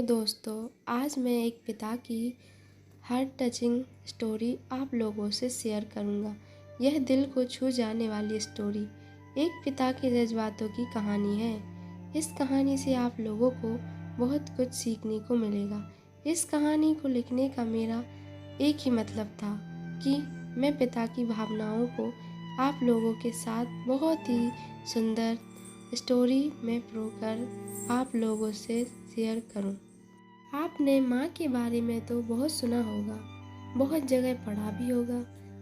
दोस्तों, आज मैं एक पिता की हार्ट टचिंग स्टोरी आप लोगों से शेयर करूंगा। यह दिल को छू जाने वाली स्टोरी एक पिता के जज्बातों की कहानी है। इस कहानी से आप लोगों को बहुत कुछ सीखने को मिलेगा। इस कहानी को लिखने का मेरा एक ही मतलब था कि मैं पिता की भावनाओं को आप लोगों के साथ बहुत ही सुंदर स्टोरी में प्रोकर आप लोगों से शेयर करूं। आपने माँ के बारे में तो बहुत सुना होगा, बहुत जगह पढ़ा भी होगा।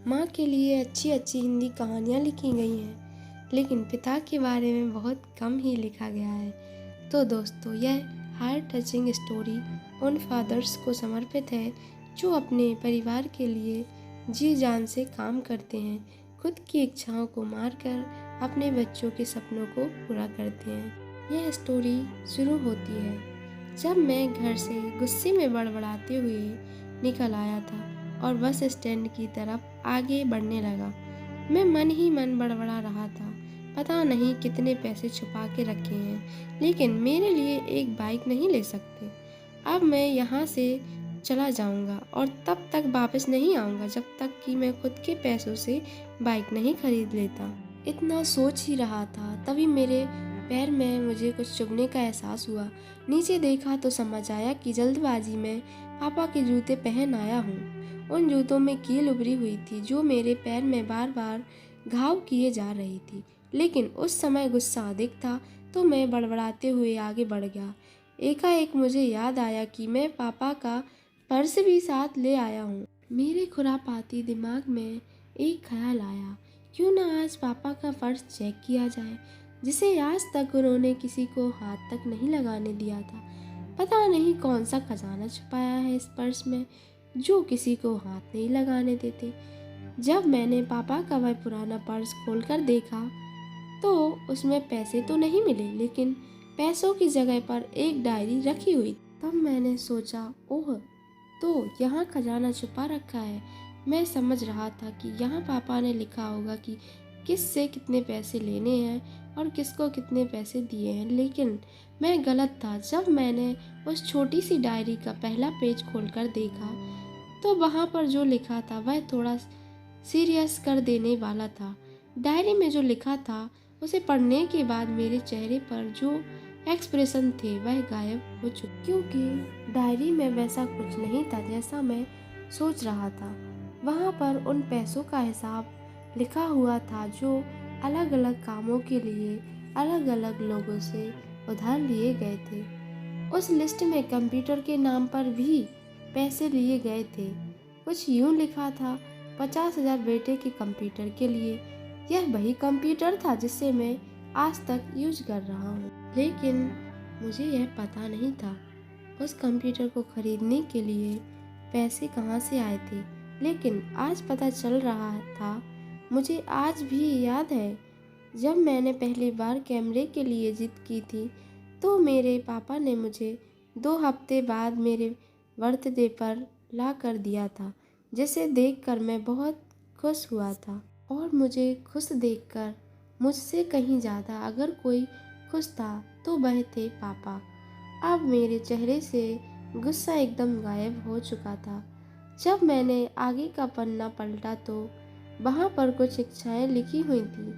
माँ के लिए अच्छी अच्छी हिंदी कहानियाँ लिखी गई हैं, लेकिन पिता के बारे में बहुत कम ही लिखा गया है। तो दोस्तों, यह हार्ट टचिंग स्टोरी उन फादर्स को समर्पित है जो अपने परिवार के लिए जी जान से काम करते हैं, खुद की इच्छाओं को मारकर अपने बच्चों के सपनों को पूरा करते हैं। यह स्टोरी शुरू होती है जब मैं घर से गुस्से में बड़बड़ाते हुए निकल आया था और बस स्टैंड की तरफ आगे बढ़ने लगा। मैं मन ही मन बड़बड़ा रहा था, पता नहीं कितने पैसे छुपा के रखे हैं, लेकिन मेरे लिए एक बाइक नहीं ले सकते। अब मैं यहाँ से चला जाऊँगा और तब तक वापस नहीं आऊँगा जब तक कि मैं खुद के पैसों से बाइक नहीं खरीद लेता। इतना सोच ही रहा था, तभी मेरे पैर में मुझे कुछ चुभने का एहसास हुआ। नीचे देखा तो समझ आया कि जल्दबाजी में पापा के जूते पहन आया हूँ। उन जूतों में कील उभरी हुई थी जो मेरे पैर में बार बार घाव किए जा रही थी, लेकिन उस समय गुस्सा अधिक था तो मैं बड़बड़ाते हुए आगे बढ़ गया। एकाएक मुझे याद आया कि मैं पापा का पर्स भी साथ ले आया हूँ। मेरे खुरापाती दिमाग में एक ख्याल आया, क्यों ना आज पापा का पर्स चेक किया जाए, जिसे आज तक उन्होंने किसी को हाथ तक नहीं लगाने दिया था। पता नहीं कौन सा खजाना छुपाया है इस पर्स में जो किसी को हाथ नहीं लगाने देते। जब मैंने पापा का वह पुराना पर्स खोलकर देखा तो उसमें पैसे तो नहीं मिले, लेकिन पैसों की जगह पर एक डायरी रखी हुई। तब मैंने सोचा, ओह, तो यहाँ खजाना छुपा रखा है। मैं समझ रहा था कि यहाँ पापा ने लिखा होगा कि किससे कितने पैसे लेने हैं और किसको कितने पैसे दिए हैं, लेकिन मैं गलत था। जब मैंने उस छोटी सी डायरी का पहला पेज खोलकर देखा तो वहाँ पर जो लिखा था वह थोड़ा सीरियस कर देने वाला था। डायरी में जो लिखा था उसे पढ़ने के बाद मेरे चेहरे पर जो एक्सप्रेशन थे वह गायब हो चुके, क्योंकि डायरी में वैसा कुछ नहीं था जैसा मैं सोच रहा था। वहाँ पर उन पैसों का हिसाब लिखा हुआ था जो अलग अलग कामों के लिए अलग अलग लोगों से उधार लिए गए थे। उस लिस्ट में कंप्यूटर के नाम पर भी पैसे लिए गए थे। कुछ यूं लिखा था, 50,000 बेटे के कंप्यूटर के लिए। यह वही कंप्यूटर था जिसे मैं आज तक यूज कर रहा हूँ, लेकिन मुझे यह पता नहीं था उस कंप्यूटर को खरीदने के लिए पैसे कहाँ से आए थे। लेकिन आज पता चल रहा था। मुझे आज भी याद है जब मैंने पहली बार कैमरे के लिए जिद की थी तो मेरे पापा ने मुझे 2 हफ्ते बाद मेरे बर्थडे पर ला कर दिया था, जिसे देखकर मैं बहुत खुश हुआ था। और मुझे खुश देखकर मुझसे कहीं ज़्यादा अगर कोई खुश था तो वह थे पापा। अब मेरे चेहरे से गुस्सा एकदम गायब हो चुका था। जब मैंने आगे का पन्ना पलटा तो वहाँ पर कुछ इच्छाएं लिखी हुई थी।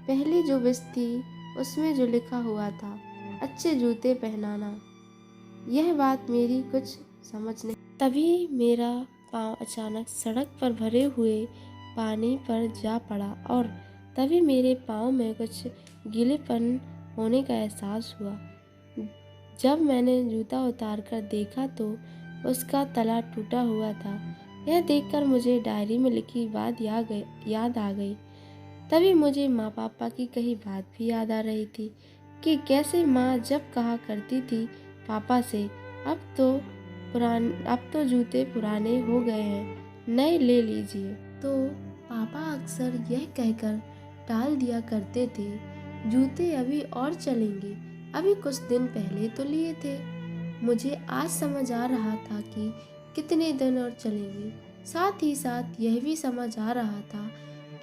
पहली जो विश थी उसमें जो लिखा हुआ था, अच्छे जूते पहनाना। यह बात मेरी कुछ समझ नहीं। तभी मेरा पाँव अचानक सड़क पर भरे हुए पानी पर जा पड़ा और तभी मेरे पाँव में कुछ गीलेपन होने का एहसास हुआ। जब मैंने जूता उतार कर देखा तो उसका तला टूटा हुआ था। यह देखकर मुझे डायरी में लिखी बात याद आ गई। तभी मुझे माँ पापा की कही बात भी याद आ रही थी कि कैसे माँ जब कहा करती थी पापा से, अब तो जूते पुराने हो गए हैं, नए ले लीजिए। तो पापा अक्सर यह कहकर टाल दिया करते थे, जूते अभी और चलेंगे, अभी कुछ दिन पहले तो लिए थे। मुझे आज समझ आ रहा था कि कितने दिन और चलेंगे। साथ ही साथ यह भी समझ आ रहा था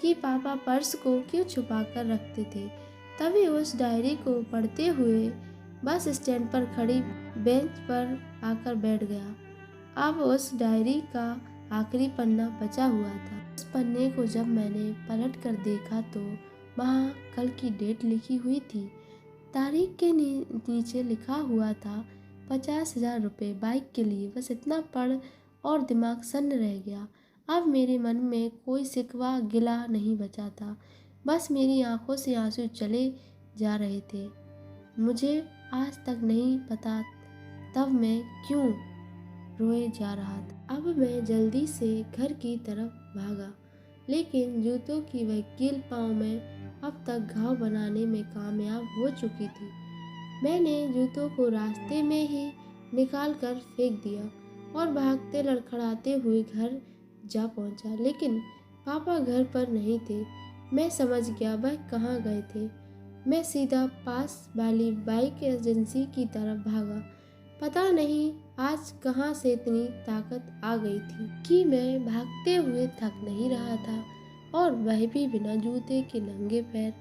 कि पापा पर्स को क्यों छुपा कर रखते थे। तभी उस डायरी को पढ़ते हुए बस स्टैंड पर खड़ी बेंच पर आकर बैठ गया। अब उस डायरी का आखिरी पन्ना बचा हुआ था। उस पन्ने को जब मैंने पलट कर देखा तो वहाँ कल की डेट लिखी हुई थी। तारीख के नीचे लिखा हुआ था 50,000 रुपये बाइक के लिए। बस इतना पढ़ और दिमाग सन्न रह गया। अब मेरे मन में कोई शिकवा गिला नहीं बचा था। बस मेरी आंखों से आंसू चले जा रहे थे। मुझे आज तक नहीं पता तब मैं क्यों रोए जा रहा था। अब मैं जल्दी से घर की तरफ भागा, लेकिन जूतों की वह कील पाँव में अब तक घाव बनाने में कामयाब हो चुकी थी। मैंने जूतों को रास्ते में ही निकाल कर फेंक दिया और भागते लड़खड़ाते हुए घर जा पहुंचा। लेकिन पापा घर पर नहीं थे। मैं समझ गया वह कहाँ गए थे। मैं सीधा पास वाली बाइक एजेंसी की तरफ भागा। पता नहीं आज कहाँ से इतनी ताकत आ गई थी कि मैं भागते हुए थक नहीं रहा था, और वह भी बिना जूते के नंगे पैर।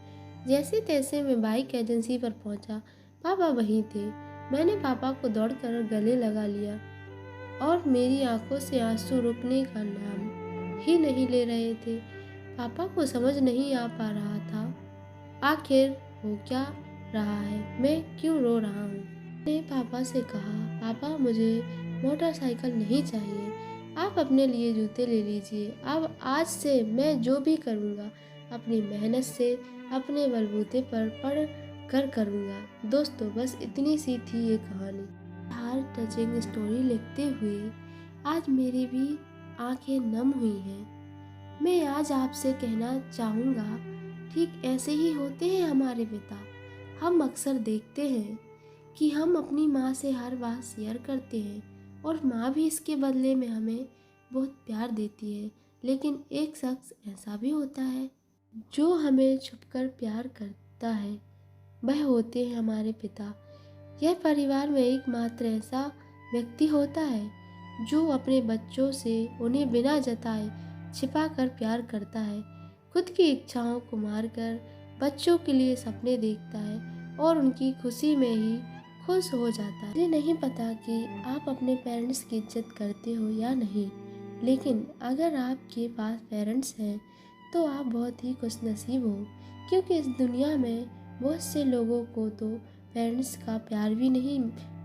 जैसे तैसे मैं बाइक एजेंसी पर पहुंचा। पापा वहीं थे। मैंने पापा को दौड़कर गले लगा लिया और मेरी आंखों से आंसू रुकने का नाम ही नहीं ले रहे थे। पापा को समझ नहीं आ पा रहा था आखिर हो क्या रहा है, मैं क्यों रो रहा हूँ। मैंने पापा से कहा, पापा मुझे मोटरसाइकिल नहीं चाहिए, आप अपने लिए जूते ले लीजिए। अब आज से मैं जो भी करूँगा अपनी मेहनत से अपने बलबूते पर पढ़ कर करूँगा। दोस्तों, बस इतनी सी थी ये कहानी। हार्ट टचिंग स्टोरी लिखते हुए आज मेरी भी आंखें नम हुई हैं। मैं आज आपसे कहना चाहूँगा, ठीक ऐसे ही होते हैं हमारे पिता। हम अक्सर देखते हैं कि हम अपनी माँ से हर बात शेयर करते हैं और माँ भी इसके बदले में हमें बहुत प्यार देती है। लेकिन एक शख्स ऐसा भी होता है जो हमें छुपकर प्यार करता है, वह होते हैं हमारे पिता। यह परिवार में एकमात्र ऐसा व्यक्ति होता है जो अपने बच्चों से उन्हें बिना जताए छिपा कर प्यार करता है, खुद की इच्छाओं को मारकर बच्चों के लिए सपने देखता है और उनकी खुशी में ही खुश हो जाता है। मुझे नहीं पता कि आप अपने पेरेंट्स की इज्जत करते हो या नहीं, लेकिन अगर आपके पास पेरेंट्स हैं तो आप बहुत ही खुशनसीब हो, क्योंकि इस दुनिया में बहुत से लोगों को तो पेरेंट्स का प्यार भी नहीं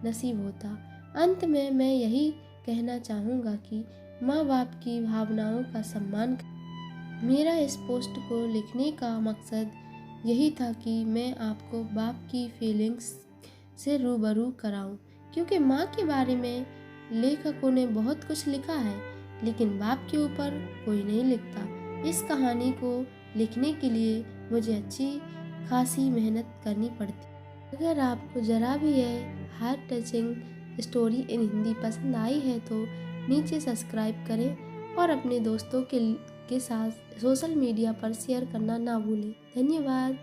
नसीब होता। अंत में मैं यही कहना चाहूँगा कि माँ बाप की भावनाओं का सम्मान करें। मेरा इस पोस्ट को लिखने का मकसद यही था कि मैं आपको बाप की फीलिंग्स से रूबरू कराऊं, क्योंकि माँ के बारे में लेखकों ने बहुत कुछ लिखा है, लेकिन बाप के ऊपर कोई नहीं लिखता। इस कहानी को लिखने के लिए मुझे अच्छी खासी मेहनत करनी पड़ती। अगर आपको ज़रा भी यह heart touching story in Hindi पसंद आई है तो नीचे सब्सक्राइब करें और अपने दोस्तों के साथ सोशल मीडिया पर शेयर करना ना भूलें। धन्यवाद।